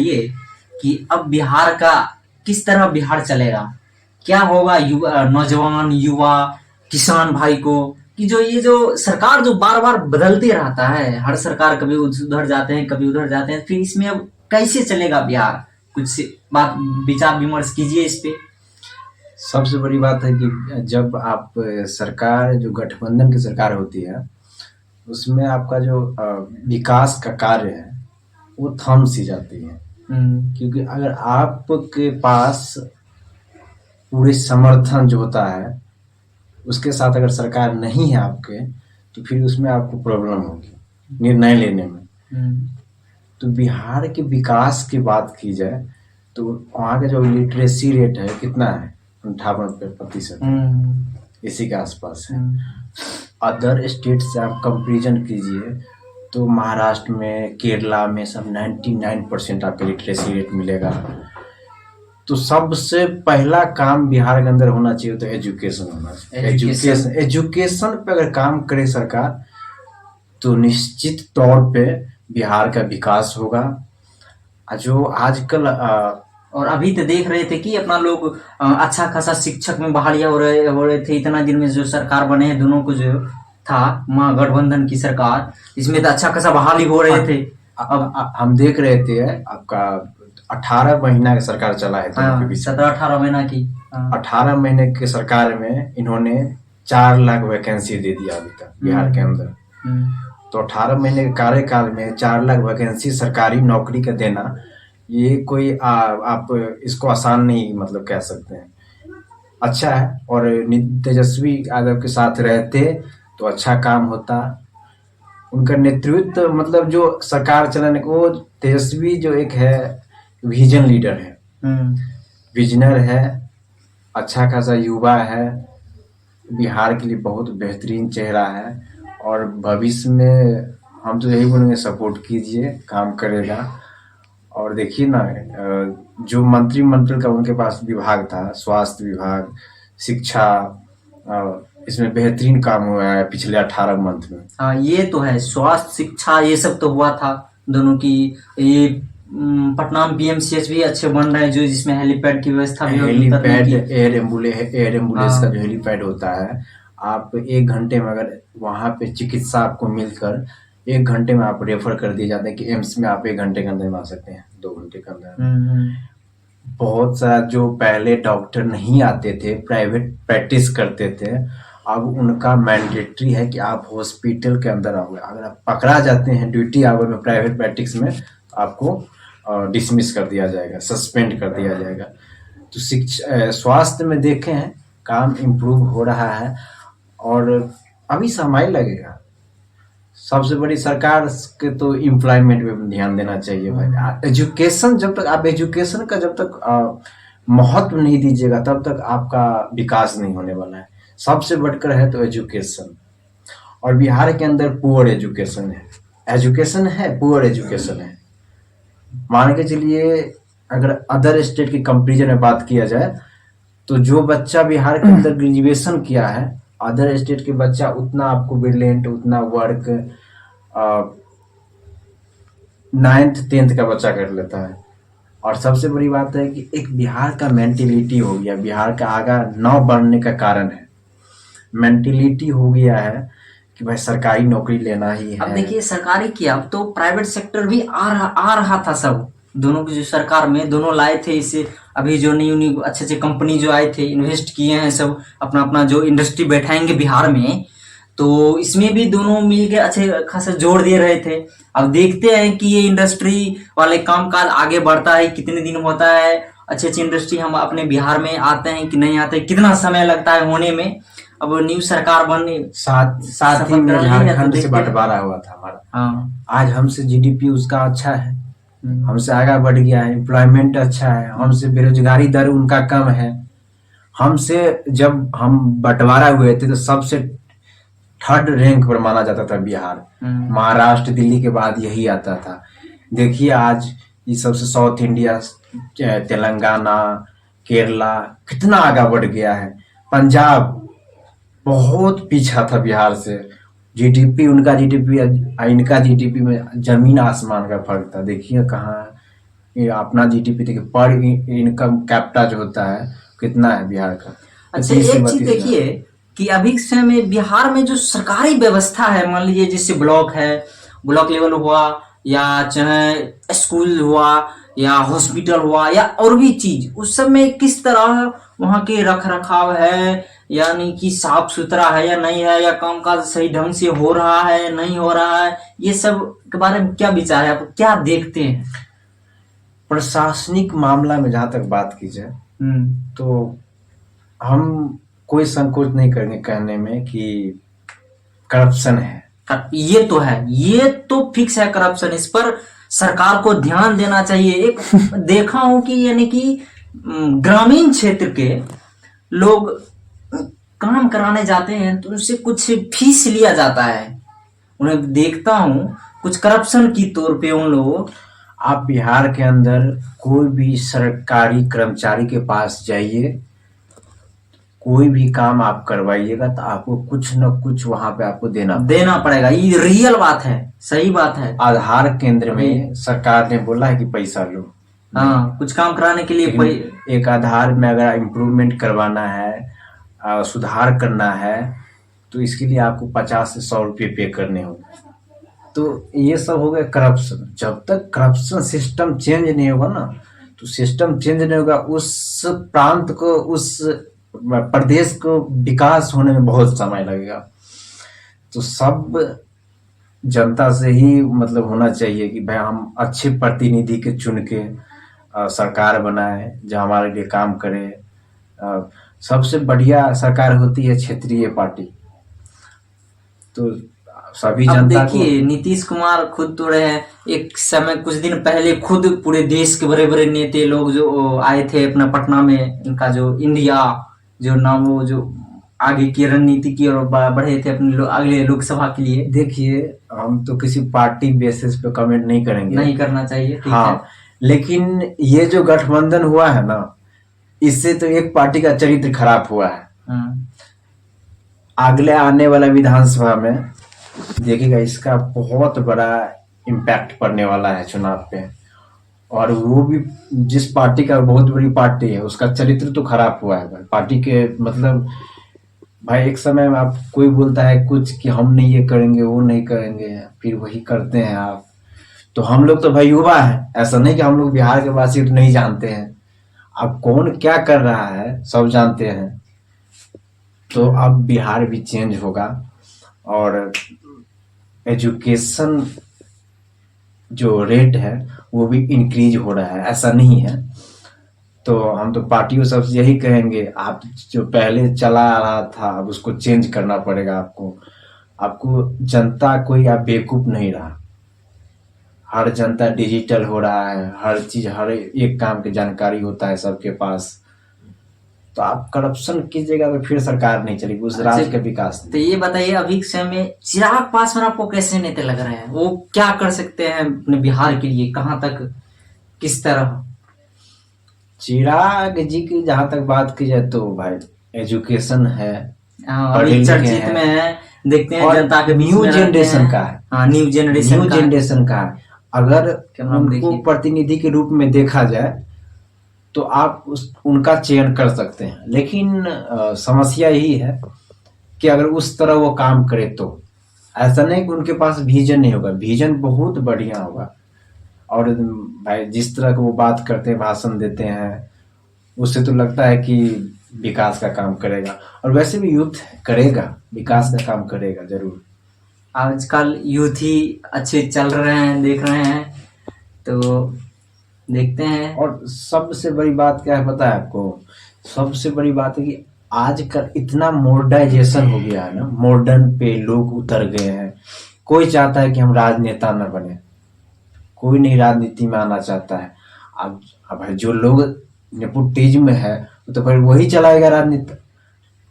ये कि अब बिहार का किस तरह बिहार चलेगा, क्या होगा युवा, नौजवान युवा किसान भाई को, कि जो ये जो सरकार जो बार बार बदलते रहता है, हर सरकार कभी उधर जाते हैं कभी उधर जाते हैं, फिर इसमें अब कैसे चलेगा बिहार, कुछ बात विचार विमर्श कीजिए इस पे। सबसे बड़ी बात है कि जब आप सरकार जो गठबंधन की सरकार होती है उसमें आपका जो विकास का कार्य है वो थम सी जाती है। क्योंकि अगर आपके पास पूरे समर्थन जो होता है उसके साथ अगर सरकार नहीं है आपके, तो फिर उसमें आपको प्रॉब्लम होगी निर्णय लेने में। तो बिहार के विकास की बात की जाए तो वहाँ का जो लिटरेसी रेट है कितना है, 58% इसी के आसपास है। अदर स्टेट से आप कंपेरिजन कीजिए तो महाराष्ट्र में, केरला में सब 99% आपको लिटरेसी रेट मिलेगा। तो सबसे पहला काम बिहार के अंदर होना चाहिए तो एजुकेशन होना चाहिए। एजुकेशन पे अगर काम करे सरकार तो निश्चित तौर पे बिहार का विकास होगा। जो आजकल और अभी तो देख रहे थे कि अपना लोग अच्छा खासा शिक्षक में बहालियां हो रहे थे। इतना दिन में जो सरकार बने हैं दोनों को जो था गठबंधन की सरकार, इसमें तो अच्छा खासा बहाली हो रहे थे। अब हम देख रहे थे आपका 18 महीना की सरकार चला है, 17-18 महीना की 18 महीने की सरकार में इन्होंने 4 लाख वैकेंसी दे दिया अभी तक बिहार के अंदर। तो 18 महीने के कार्यकाल में 4 लाख वैकेंसी सरकारी नौकरी का देना, ये कोई आप इसको आसान नहीं मतलब कह सकते हैं। अच्छा है, और तेजस्वी यादव के साथ रहते तो अच्छा काम होता। उनका नेतृत्व मतलब जो सरकार चलाने को, तेजस्वी जो एक है विजन लीडर है, विजनर है, अच्छा खासा युवा है, बिहार के लिए बहुत बेहतरीन चेहरा है। और भविष्य में हम तो यही बोलेंगे सपोर्ट कीजिए, काम करेगा। और देखिए ना, जो मंत्रिमंडल का उनके पास विभाग था, स्वास्थ्य विभाग, शिक्षा, इसमें बेहतरीन काम हुआ है पिछले 18 मंथ में। हाँ ये तो है, स्वास्थ्य शिक्षा ये सब तो हुआ था दोनों की। ये पटना में पीएमसीएच भी अच्छे बन रहे हैं, जो जिसमें हेलीपैड की व्यवस्था भी होगी। हेलीपैड, एयर एम्बुलेंस का जो हेलीपैड होता है, आप 1 घंटे में अगर वहाँ पे चिकित्सा आपको मिलकर 1 घंटे में आप रेफर कर दिए जाते हैं कि एम्स में आप 1 घंटे के अंदर आ सकते हैं, 2 घंटे के अंदर। बहुत सारा जो पहले डॉक्टर नहीं आते थे, प्राइवेट प्रैक्टिस करते थे, अब उनका मैंडेटरी है कि आप हॉस्पिटल के अंदर आओगे। अगर आप पकड़ा जाते हैं ड्यूटी आवर में प्राइवेट प्रैक्टिस में, तो आपको डिसमिस कर दिया जाएगा, सस्पेंड कर दिया जाएगा। तो शिक्षा स्वास्थ्य में देखें हैं काम इम्प्रूव हो रहा है, और अभी समय लगेगा। सबसे बड़ी सरकार के तो एम्प्लॉयमेंट पे ध्यान देना चाहिए भाई। एजुकेशन जब तक आप एजुकेशन का जब तक महत्व नहीं दीजिएगा तब तक आपका विकास नहीं होने वाला है। सबसे बढ़कर है तो एजुकेशन, और बिहार के अंदर पुअर एजुकेशन है, पुअर एजुकेशन है। मान के चलिए अगर अदर स्टेट की कंपेरिजन में बात किया जाए तो जो बच्चा बिहार के अंदर ग्रेजुएशन किया है, अदर स्टेट के बच्चा उतना आपको ब्रिलियंट, उतना वर्क 9th 10th का बच्चा कर लेता है। और सबसे बड़ी बात है कि एक बिहार का मेंटेलिटी हो गया, बिहार का आगा न बढ़ने का कारण है मेंटेलिटी हो गया है कि भाई सरकारी नौकरी लेना ही है। अब देखिए सरकारी किया, अब तो प्राइवेट सेक्टर भी आ रहा था। सब दोनों की जो सरकार में दोनों लाए थे इसे। अभी जो नई अच्छे अच्छे कंपनी जो आए थे, इन्वेस्ट किए हैं, सब अपना अपना जो इंडस्ट्री बैठाएंगे बिहार में, तो इसमें भी दोनों मिलके अच्छे खासा जोड़ दे रहे थे। अब देखते हैं कि ये इंडस्ट्री वाले काम काज आगे बढ़ता है, कितने दिन होता है, अच्छी अच्छी इंडस्ट्री हम अपने बिहार में आते हैं कि नहीं आते, कितना समय लगता है होने में। अब न्यू सरकार बनने साथ ही में झारखंड से बंटवारा हुआ था हमारा। हाँ, आज हमसे जीडीपी उसका अच्छा है, हमसे आगे बढ़ गया है, एम्प्लॉयमेंट अच्छा है, हमसे बेरोजगारी दर उनका कम है। हमसे जब हम बंटवारा हुए थे तो सबसे 3rd रैंक पर माना जाता था बिहार। महाराष्ट्र, दिल्ली के बाद यही आता था। देखिए आज ये सबसे साउथ इंडिया, तेलंगाना, केरला कितना आगे बढ़ गया है। पंजाब बहुत पीछा था बिहार से। जीडीपी, उनका जीडीपी इनका जीडीपी में जमीन आसमान का फर्क था। देखिए कहाँ ये अपना जीडीपी देखिए, पर इनकम कैपिटा जो होता है कितना है बिहार का? अच्छा 30 से एक चीज 32 हजार। देखिए कि अभी के समय में बिहार में जो सरकारी व्यवस्था है, मान लीजिए जैसे ब्लॉक है, ब्लॉक लेवल हुआ या चाहे स्कूल हुआ या हॉस्पिटल हुआ या और भी चीज, उस सब में किस तरह वहाँ के रख रखाव है, यानी कि साफ सुथरा है या नहीं है, या कामकाज सही ढंग से हो रहा है नहीं हो रहा है, ये सब के बारे में क्या विचार है, आप क्या देखते हैं? प्रशासनिक मामला में जहां तक बात की जाए हम्म। तो हम कोई संकोच नहीं करेंगे कहने में कि करप्शन है। ये तो है, ये तो फिक्स है करप्शन, इस पर सरकार को ध्यान देना चाहिए। एक देखा हूं कि यानी कि ग्रामीण क्षेत्र के लोग काम कराने जाते हैं तो उनसे कुछ फीस लिया जाता है, उन्हें देखता हूं कुछ करप्शन की तौर पे उन लोगों। आप बिहार के अंदर कोई भी सरकारी कर्मचारी के पास जाइए, कोई भी काम आप करवाइएगा तो आपको कुछ न कुछ वहां पे आपको देना पड़ेगा, ये रियल बात है, सही बात है। आधार केंद्र में सरकार ने बोला है कि पैसा लो, हाँ, कुछ काम कराने के लिए लेकिन एक आधार में अगर इम्प्रूवमेंट करवाना है, सुधार करना है, तो इसके लिए आपको 50 से 100 रुपये पे करने होंगे। तो ये सब हो गया करप्शन। जब तक करप्शन सिस्टम चेंज नहीं होगा ना, तो सिस्टम चेंज नहीं होगा, उस प्रांत को, उस प्रदेश को विकास होने में बहुत समय लगेगा। तो सब जनता से ही मतलब होना चाहिए कि भाई हम अच्छे प्रतिनिधि के चुन के सरकार बनाए जो हमारे लिए काम करे। सबसे बढ़िया सरकार होती है क्षेत्रीय पार्टी। तो सभी अब जनता देखिए नीतीश कुमार खुद तो रहे हैं, एक समय कुछ दिन पहले खुद पूरे देश के बड़े बड़े नेता लोग जो आए थे अपना पटना में, इनका जो इंडिया जो नाम, वो जो आगे की रणनीति की ओर बढ़े थे अपने अगले लोकसभा के लिए। देखिए हम तो किसी पार्टी बेसिस पे कमेंट नहीं करेंगे, नहीं करना चाहिए, ठीक हाँ है। लेकिन ये जो गठबंधन हुआ है ना, इससे तो एक पार्टी का चरित्र खराब हुआ है। अगले आने वाला विधानसभा में देखिएगा इसका बहुत बड़ा इम्पैक्ट पड़ने वाला है चुनाव पे। और वो भी जिस पार्टी का बहुत बड़ी पार्टी है उसका चरित्र तो खराब हुआ है भाई। पार्टी के मतलब भाई एक समय में आप कोई बोलता है कुछ कि हम नहीं ये करेंगे वो नहीं करेंगे, फिर वही करते हैं आप। तो हम लोग तो भाई युवा है, ऐसा नहीं कि हम लोग बिहार के वासी तो नहीं जानते हैं। अब कौन क्या कर रहा है सब जानते हैं। तो अब बिहार भी चेंज होगा और एजुकेशन जो रेट है वो भी इंक्रीज हो रहा है, ऐसा नहीं है। तो हम तो पार्टियों सबसे यही कहेंगे, आप जो पहले चला आ रहा था अब उसको चेंज करना पड़ेगा आपको। आपको जनता कोई आप बेवकूफ नहीं रहा, हर जनता डिजिटल हो रहा है, हर चीज हर एक काम की जानकारी होता है सबके पास। तो आप करप्शन कीजिएगा तो फिर सरकार नहीं चलेगी, उस राज्य का विकास नहीं। तो ये बताइए अभी के समय में चिराग पासवान आपको कैसे नेता लग रहे हैं, वो क्या कर सकते हैं अपने बिहार के लिए, कहाँ तक किस तरह? चिराग जी की जहां तक बात की जाए तो भाई एजुकेशन है, अभी चर्चित में है, देखते हैं जनता के न्यू जनरेशन का है। हाँ, न्यू जनरेशन का है। अगर उनको प्रतिनिधि के रूप में देखा जाए तो आप उनका चयन कर सकते हैं। लेकिन समस्या यही है कि अगर उस तरह वो काम करे तो ऐसा नहीं कि उनके पास विजन नहीं होगा, विजन बहुत बढ़िया होगा। और भाई जिस तरह की वो बात करते हैं, भाषण देते हैं, उससे तो लगता है कि विकास का काम करेगा। और वैसे भी यूथ करेगा, विकास का काम करेगा जरूर। आजकल यूथ ही अच्छे चल रहे हैं, देख रहे हैं, तो देखते हैं। और सबसे बड़ी बात क्या है पता है आपको? सबसे बड़ी बात है कि आजकल इतना मॉडर्नाइजेशन हो गया है ना, मॉडर्न पे लोग उतर गए हैं। कोई चाहता है कि हम राजनेता न बने, कोई नहीं राजनीति में आना चाहता है। अब जो लोग नेपोटिज्म में है तो फिर वही चलाएगा राजनीति।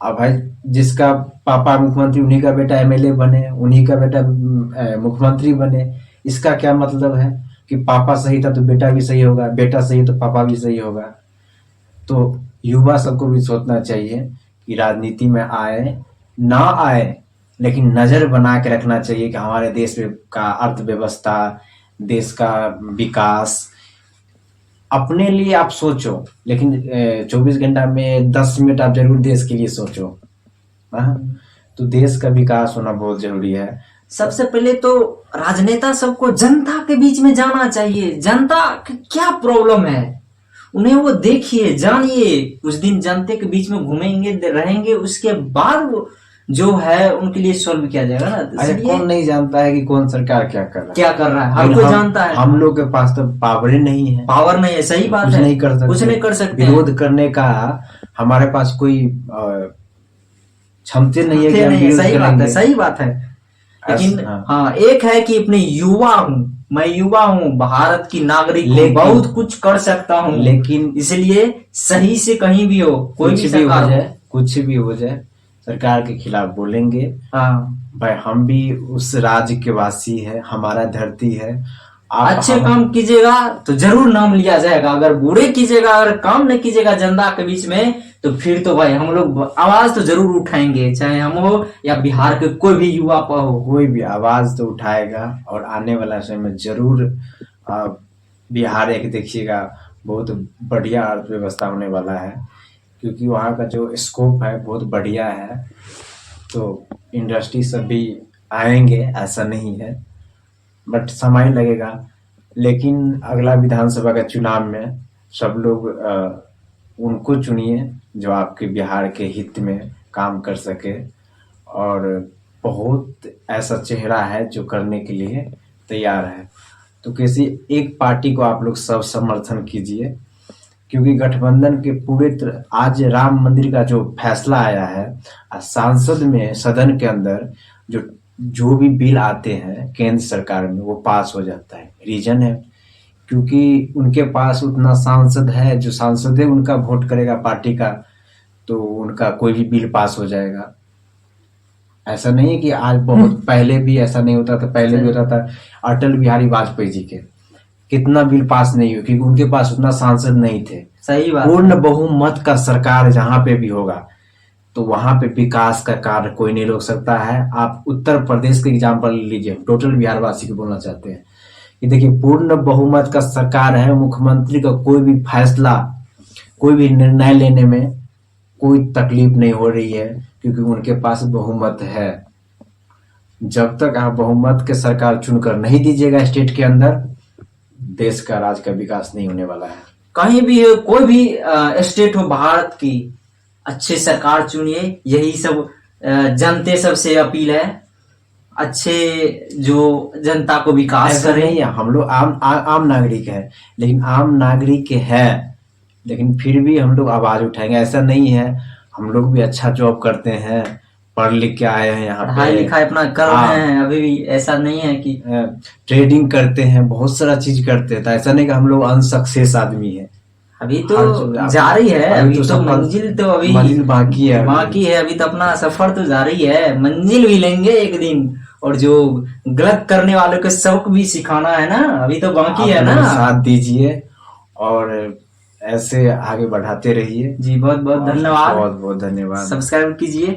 अब भाई जिसका पापा मुख्यमंत्री उन्हीं का बेटा एमएलए बने, उन्हीं का बेटा मुख्यमंत्री बने। इसका क्या मतलब है कि पापा सही था तो बेटा भी सही होगा, बेटा सही है तो पापा भी सही होगा। तो युवा सबको भी सोचना चाहिए कि राजनीति में आए ना आए, लेकिन नजर बना के रखना चाहिए कि हमारे देश का अर्थव्यवस्था, देश का विकास अपने लिए आप सोचो, लेकिन 24 घंटा में 10 मिनट आप जरूर देश के लिए सोचो। हाँ, तो देश का विकास होना बहुत जरूरी है। सबसे पहले तो राजनेता सबको जनता के बीच में जाना चाहिए, जनता की क्या प्रॉब्लम है उन्हें वो देखिए, जानिए, कुछ दिन जनता के बीच में घूमेंगे रहेंगे, उसके बाद वो जो है उनके लिए सॉल्व किया जाएगा ना। अरे कौन नहीं जानता है कि कौन सरकार क्या कर रहा है, क्या कर रहा है, हर कोई जानता है। हम लोग के पास तो पावर ही नहीं है, पावर नहीं है, सही बात कुछ है, नहीं कर सकते, कुछ नहीं कर सकते, विरोध करने का हमारे पास कोई क्षमता नहीं है कि हम विरोध सही बात है, करेंगे। सही बात है। लेकिन हाँ, एक है कि अपने युवा हूँ, मैं युवा हूँ, भारत की नागरिक हूँ, बहुत कुछ कर सकता हूँ, लेकिन इसलिए सही से कहीं भी हो, कोई भी सरकार हो जाए, कुछ भी हो जाए, सरकार के खिलाफ बोलेंगे। हाँ भाई हम भी उस राज्य के वासी है, हमारा धरती है। आप अच्छे काम कीजिएगा तो जरूर नाम लिया जाएगा, अगर बुरे कीजिएगा, अगर काम नहीं कीजिएगा जनता के बीच में, तो फिर तो भाई हम लोग आवाज तो जरूर उठाएंगे, चाहे हम हो या बिहार के कोई भी युवा हो, कोई भी आवाज तो उठाएगा। और आने वाला समय में जरूर बिहार एक देखिएगा बहुत बढ़िया अर्थव्यवस्था होने वाला है, क्योंकि वहाँ का जो स्कोप है बहुत बढ़िया है। तो इंडस्ट्री सब भी आएंगे, ऐसा नहीं है, बट समय लगेगा। लेकिन अगला विधानसभा का चुनाव में सब लोग उनको चुनिए जो आपके बिहार के हित में काम कर सके, और बहुत ऐसा चेहरा है जो करने के लिए तैयार है। तो किसी एक पार्टी को आप लोग सब समर्थन कीजिए, क्योंकि गठबंधन के पूरे आज राम मंदिर का जो फैसला आया है, सांसद में, सदन के अंदर जो भी बिल आते हैं केंद्र सरकार में, वो पास हो जाता है। रीजन है क्योंकि उनके पास उतना सांसद है, जो सांसद है उनका वोट करेगा पार्टी का, तो उनका कोई भी बिल पास हो जाएगा। ऐसा नहीं है कि आज बहुत पहले भी ऐसा नहीं होता था, पहले भी होता था। अटल बिहारी वाजपेयी जी के कितना बिल पास नहीं हुआ, क्योंकि उनके पास उतना सांसद नहीं थे। सही बात, पूर्ण बहुमत का सरकार जहां पे भी होगा तो वहां पे विकास का कार्य कोई नहीं रोक सकता है। आप उत्तर प्रदेश के एग्जाम्पल लीजिए, टोटल बिहार वासी को बोलना चाहते हैं कि देखिए पूर्ण बहुमत का सरकार है, मुख्यमंत्री का कोई भी फैसला, कोई भी निर्णय लेने में कोई तकलीफ नहीं हो रही है, क्योंकि उनके पास बहुमत है। जब तक आप बहुमत के सरकार चुनकर नहीं दीजिएगा स्टेट के अंदर, देश का राज्य का विकास नहीं होने वाला है। कहीं भी हो, कोई भी स्टेट हो भारत की, अच्छे सरकार चुनिए, यही सब जनते सबसे अपील है। अच्छे जो जनता को विकास करे। नहीं है, हम लोग आम नागरिक है, लेकिन आम नागरिक है, लेकिन फिर भी हम लोग आवाज उठाएंगे। ऐसा नहीं है, हम लोग भी अच्छा जॉब करते हैं, पढ़ लिख के आए हैं यहाँ पे, पढ़ाई लिखाई अपना कर रहे हैं, अभी भी ऐसा नहीं है कि ट्रेडिंग करते हैं, बहुत सारा चीज करते हैं। तो ऐसा नहीं कि हम लोग अनसक्सेस आदमी है, अभी तो जारी है, अभी तो मंजिल तो अभी बाकी है, अभी तो अपना सफर तो जारी है, मंजिल भी लेंगे एक दिन। और जो गलत करने वालों को सबक भी सिखाना है ना, अभी तो बाकी है ना। साथ दीजिए और ऐसे आगे बढ़ाते रहिए। जी बहुत बहुत धन्यवाद, बहुत बहुत धन्यवाद। सब्सक्राइब कीजिए।